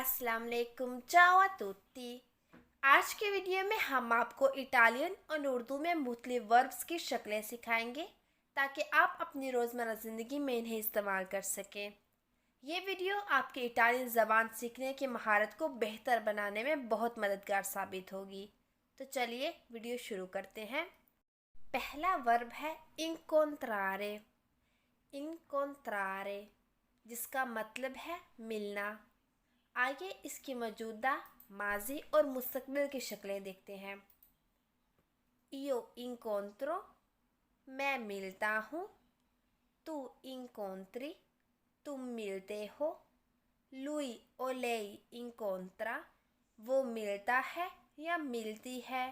अस्सलाम वालेकुम, चाओ आ तुत्ती। आज के वीडियो में हम आपको इटालियन और उर्दू में मुख्तलिफ वर्ब्स की शक्लें सिखाएंगे ताकि आप अपनी रोज़मर्रा ज़िंदगी में इन्हें इस्तेमाल कर सकें। ये वीडियो आपकी इटालियन ज़बान सीखने की महारत को बेहतर बनाने में बहुत मददगार साबित होगी। तो चलिए वीडियो शुरू करते हैं। पहला वर्ब है इंकोंट्रारे। इंकोंट्रारे जिसका मतलब है मिलना। आइए इसकी मौजूदा, माजी और मुस्तकबिल की शक्लें देखते हैं। इयो इंकोंट्रो, मैं मिलता हूँ। तू इंकोंट्री, तुम मिलते हो। लुई ओ लेई इंकोंट्रा, वो मिलता है या मिलती है।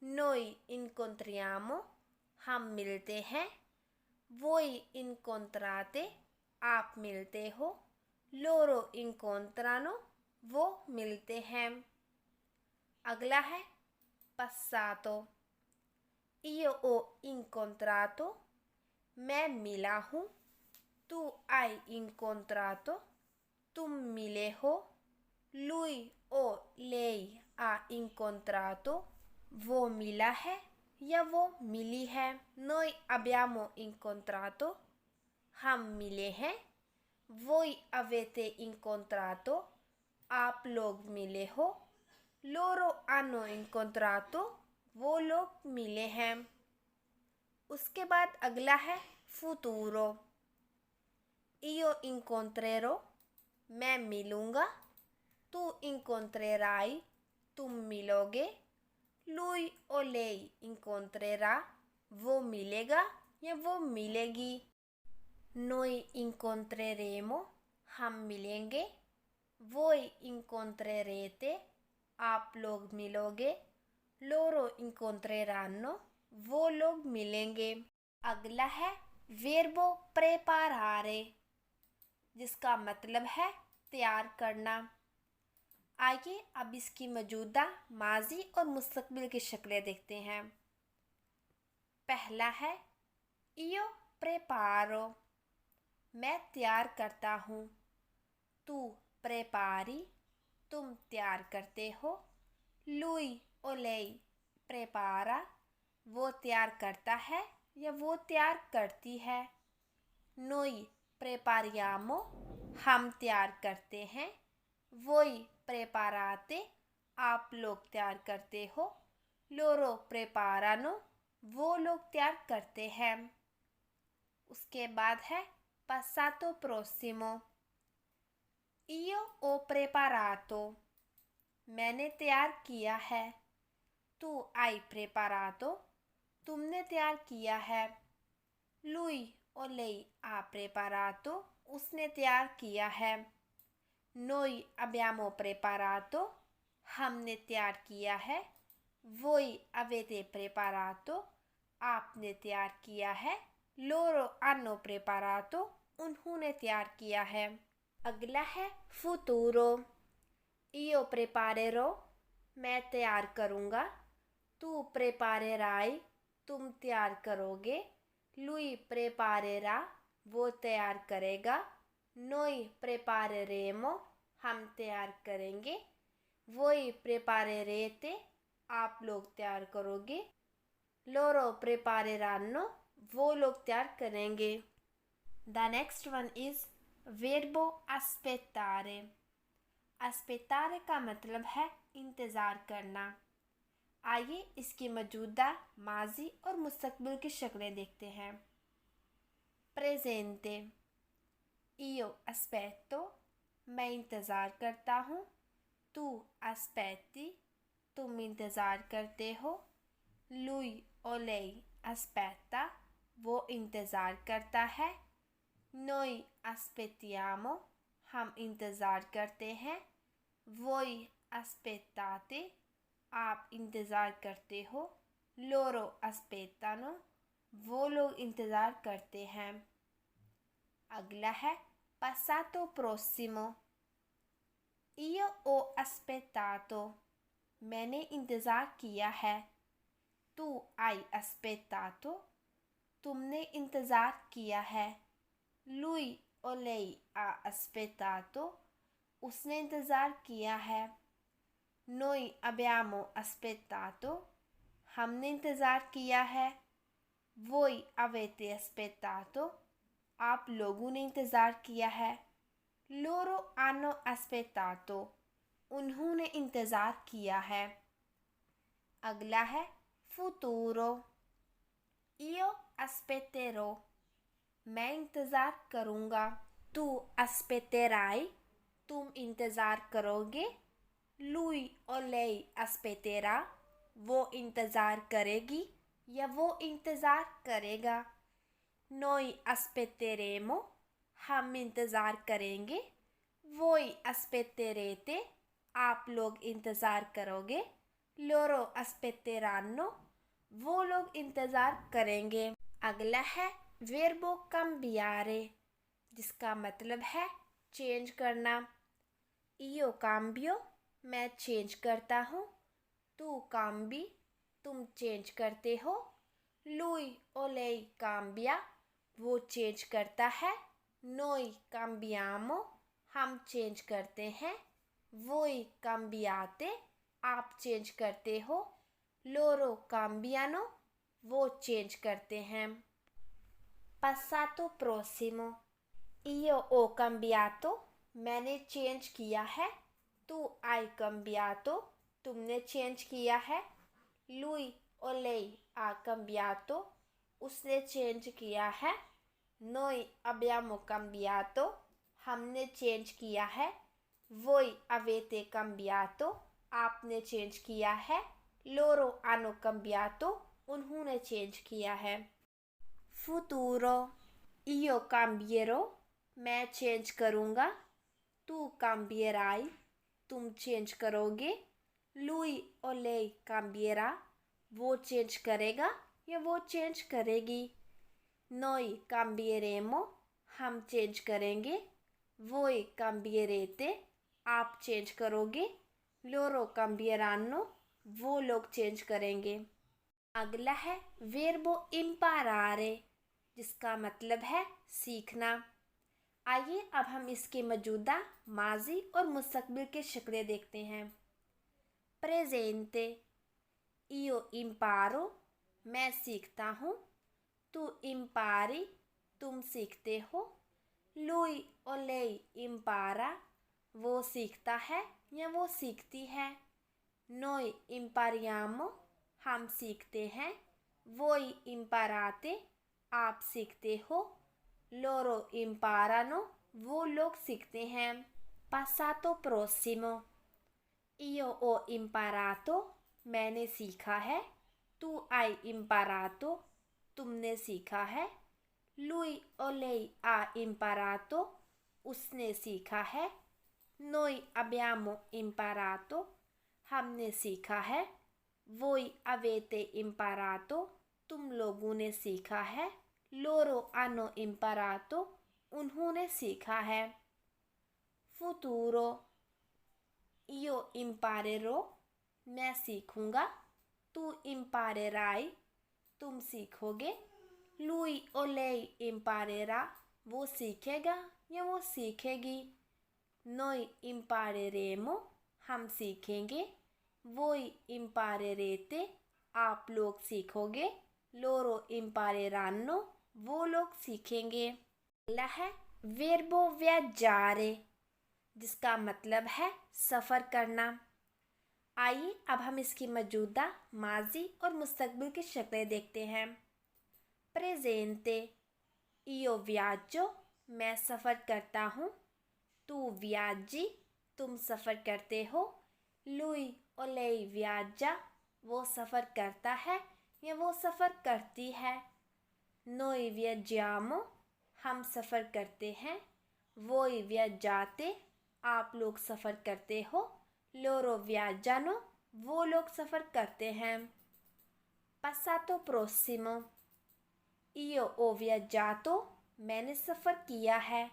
नोई इंकोंट्रियामो, हम मिलते हैं। वोई इंकोंट्राते, आप मिलते हो। लोरो इंकोंट्रानो, वो मिलते हैं। अगला है पस्सातो। इयो ओ इंकोंट्रातो, मैं मिला हूँ। तू आई इंकोंट्रातो, तुम मिले हो। लुई ओ लेई आ इंकोंट्रातो, वो मिला है या वो मिली है। नोई अब्बियामो इंकोंट्रातो, हम मिले हैं। वोई अवेते इंकोंट्रातो, आप लोग मिले हो। लोरो आनो इंकोंट्रातो, वो लोग मिले हैं। उसके बाद अगला है फुतूरो। इयो इंकोंट्रेरो, मैं मिलूँगा। तू इंकोंट्रेराई, तुम मिलोगे। लुई ओ लेई इंकोंट्रेरा, वो मिलेगा या वो मिलेगी। नोई इंकोंट्रेरेमो, हम मिलेंगे। वोई इंकोंट्रेरेते, आप लोग मिलोगे। लोरो इंकोंट्रेरानो, वो लोग मिलेंगे। अगला है वेर्बो प्रेपारारे जिसका मतलब है तैयार करना। आइए अब इसकी मौजूदा, माजी और मुस्तकबिल की शक्लें देखते हैं। पहला है इयो प्रेपारो, मैं तैयार करता हूँ। तू प्रेपारी, तुम तैयार करते हो। लुई ओ लेई प्रेपारा, वो तैयार करता है या वो तैयार करती है। नोई प्रेपारियामो, हम तैयार करते हैं। वोई प्रेपाराते, आप लोग तैयार करते हो। लोरो प्रेपारानो, वो लोग तैयार करते हैं। उसके बाद है passato prossimo। इयो ओ प्रेपारातो, मैंने तैयार किया है। तू आई प्रेपारातो, तुमने तैयार किया है। लुई ओ लेई आ प्रेपारातो, उसने तैयार किया है। नोई अब्बियामो प्रेपारातो, हमने तैयार किया है। वोई अवेते प्रेपारातो, आपने तैयार किया है। लोरो आनो प्रेपारातो, उन्होंने तैयार किया है। अगला है फुतूरो। इयो प्रेपारेरो, मैं तैयार करूँगा। तू प्रेपारेराई, तुम तैयार करोगे। लुई प्रेपारेरा, वो तैयार करेगा। नोई प्रेपारेरेमो, हम तैयार करेंगे। वोई प्रेपारेरेते, आप लोग तैयार करोगे। लोरो प्रेपारेरानो, वो लोग तैयार करेंगे। द नेक्स्ट वन इज वेर्बो aspettare। aspettare का मतलब है इंतज़ार करना। आइए इसकी मौजूदा, माजी और मुस्तकबिल की शक्लें देखते हैं। प्रेजेंटे। इयो aspetto, मैं इंतज़ार करता हूँ। तू aspetti, तुम इंतज़ार करते हो। लुई ओ लेई aspetta, वो इंतज़ार करता है। नोई aspettiamo, हम इंतज़ार करते हैं। वोई aspettate, आप इंतज़ार करते हो। लोरो aspettano, वो लोग इंतज़ार करते हैं। अगला है passato prossimo। इयो ओ aspettato, मैंने इंतज़ार किया है। तू आई aspettato, तुमने इंतज़ार किया है। लुई ओ लेई आ aspettato, उसने इंतज़ार किया है। Noi abbiamo aspettato, हमने इंतज़ार किया है। Voi avete aspettato, आप लोगों ने इंतज़ार किया है। Loro hanno aspettato, उन्होंने इंतज़ार किया है। अगला है futuro, io aspetterò, मैं इंतज़ार करूँगा। Tu aspetterai, तुम इंतज़ार करोगे। Lui o lei aspetterà, वो इंतज़ार करेगी या वो इंतज़ार करेगा। Noi aspetteremo, हम इंतज़ार करेंगे। Voi aspetterete, आप लोग इंतज़ार करोगे। Loro aspetteranno, वो लोग इंतज़ार करेंगे। अगला है verbo cambiare, जिसका मतलब है चेंज करना। Io cambio, मैं चेंज करता हूँ। तू cambi, तुम चेंज करते हो। Lui o lei cambia, वो चेंज करता है। Noi cambiamo, हम चेंज करते हैं। Voi cambiate, आप चेंज करते हो। Loro cambiano, वो चेंज करते हैं। Passato prossimo, io ho cambiato, मैंने चेंज किया है। तू hai cambiato, तुमने चेंज किया है। Lui o lei ha cambiato, उसने चेंज किया है। Noi abbiamo cambiato, हमने चेंज किया है। Voi avete cambiato, आपने चेंज किया है। Loro hanno cambiato, उन्होंने चेंज किया है। Futuro, io cambierò, मैं चेंज करूँगा। तू cambierai, तुम चेंज करोगे। Lui o lei cambierà, वो चेंज करेगा या वो चेंज करेगी। Noi cambieremo, हम चेंज करेंगे। Voi cambierete, आप चेंज करोगे। Loro cambieranno, वो लोग चेंज करेंगे। अगला है verbo imparare, जिसका मतलब है सीखना। आइए अब हम इसके मौजूदा, माजी और मुस्तकबिल के शक्लें देखते हैं। प्रेजेंटे, io imparo, मैं सीखता हूँ। तू impari, तुम सीखते हो। Lui o lei impara, वो सीखता है या वो सीखती है। Noi impariamo, हम सीखते हैं। Voi imparate, आप सीखते हो। Loro imparano, वो लोग सीखते हैं। Passato prossimo, io ho imparato, मैंने सीखा है। Tu hai imparato, तुमने सीखा है। Lui o lei ha imparato, उसने सीखा है। Noi abbiamo imparato, हमने सीखा है। Voi avete imparato, तुम लोगों ने सीखा है। Loro hanno imparato, उन्होंने सीखा है। Futuro, io imparerò, मैं सीखूंगा। Tu imparerai, तुम सीखोगे। Lui o lei imparerà, वो सीखेगा या वो सीखेगी। Noi impareremo, हम सीखेंगे। Voi imparerete, आप लोग सीखोगे। Loro impareranno, वो लोग सीखेंगे। अगला है verbo viaggiare, जिसका मतलब है सफ़र करना। आइए अब हम इसकी मौजूदा, माजी और मुस्तकबिल की शक्लें देखते हैं। प्रेजेंटे, io viaggio, मैं सफ़र करता हूँ। Tu viaggi, तुम सफ़र करते हो। Lui o lei viaggia, वो सफ़र करता है या वो सफ़र करती है। Noi viaggiamo, हम सफ़र करते हैं। Voi viaggiate, आप लोग सफ़र करते हो। Loro viaggiano, वो लोग सफ़र करते हैं। Passato prossimo, io ho viaggiato, मैंने सफ़र किया है।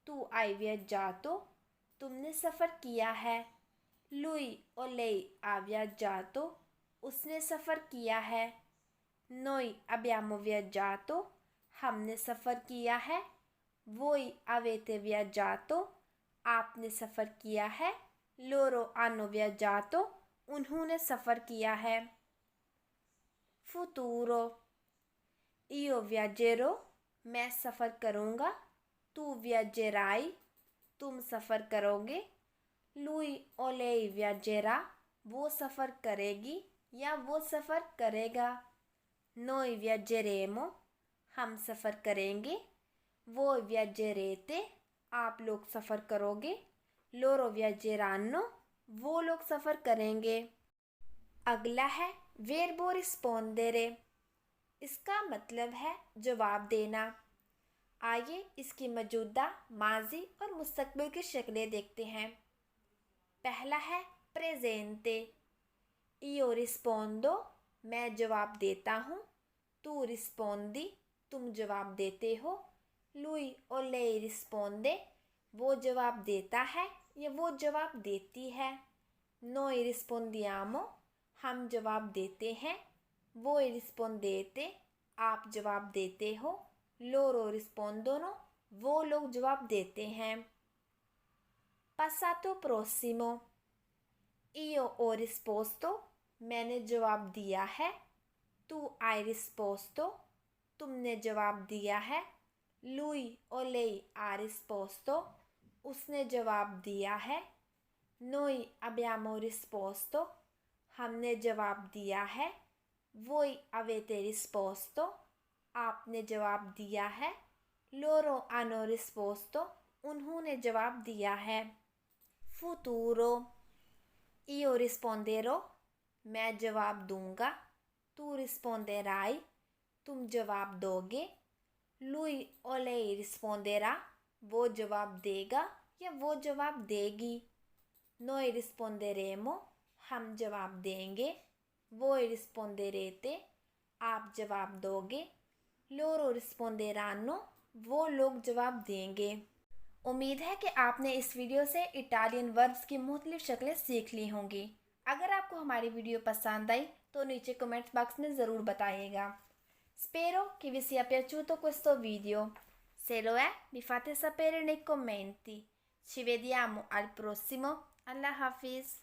Tu hai viaggiato, तुमने सफ़र किया है। Lui o lei ha viaggiato, उसने सफ़र किया है। Noi abbiamo viaggiato, हमने सफ़र किया है। Voi avete viaggiato, आपने सफ़र किया है। Loro hanno viaggiato, उन्होंने सफ़र किया है। Futuro, io viaggerò, मैं सफ़र करूँगा। Tu viaggerai, तुम सफ़र करोगे। Lui o lei viaggerà, वो सफ़र करेगी या वो सफ़र करेगा। Noi viaggeremo, हम सफ़र करेंगे। Voi viaggerete, आप लोग सफ़र करोगे। Loro viaggeranno, वो लोग सफ़र करेंगे। अगला है verbo rispondere, इसका मतलब है जवाब देना। आइए इसकी मौजूदा, माजी और मुस्तकबिल की शक्लें देखते हैं। पहला है प्रेजेंटे, io rispondo, मैं जवाब देता हूँ। तू रिस्पोंदी, तुम जवाब देते हो। lui o lei risponde, वो जवाब देता है या वो जवाब देती है। noi rispondiamo, हम जवाब देते हैं। voi rispondete, आप जवाब देते हो। loro rispondono, वो लोग जवाब देते हैं। passato prossimo, io ho risposto, मैंने जवाब दिया है। tu hai risposto, तुमने जवाब दिया है। lui o lei ha risposto, उसने जवाब दिया है। noi abbiamo risposto, हमने जवाब दिया है। voi avete risposto, आपने जवाब दिया है। loro hanno risposto, उन्होंने जवाब दिया है। futuro, io risponderò, मैं जवाब दूंगा। tu risponderai, तुम जवाब दोगे। lui o lei risponderà, वो जवाब देगा या वो जवाब देगी। noi risponderemo, हम जवाब देंगे। voi risponderete, आप जवाब दोगे। loro risponderanno, वो लोग जवाब देंगे। उम्मीद है कि आपने इस वीडियो से इटालियन वर्ब्स की मुख्तलिफ शक्लें सीख ली होंगी। अगर आपको हमारी वीडियो पसंद आई तो नीचे कमेंट बॉक्स में ज़रूर बताइएगा। Spero che vi sia piaciuto questo video. Se lo è, mi fate sapere nei commenti. Ci vediamo al prossimo. Allah Hafiz.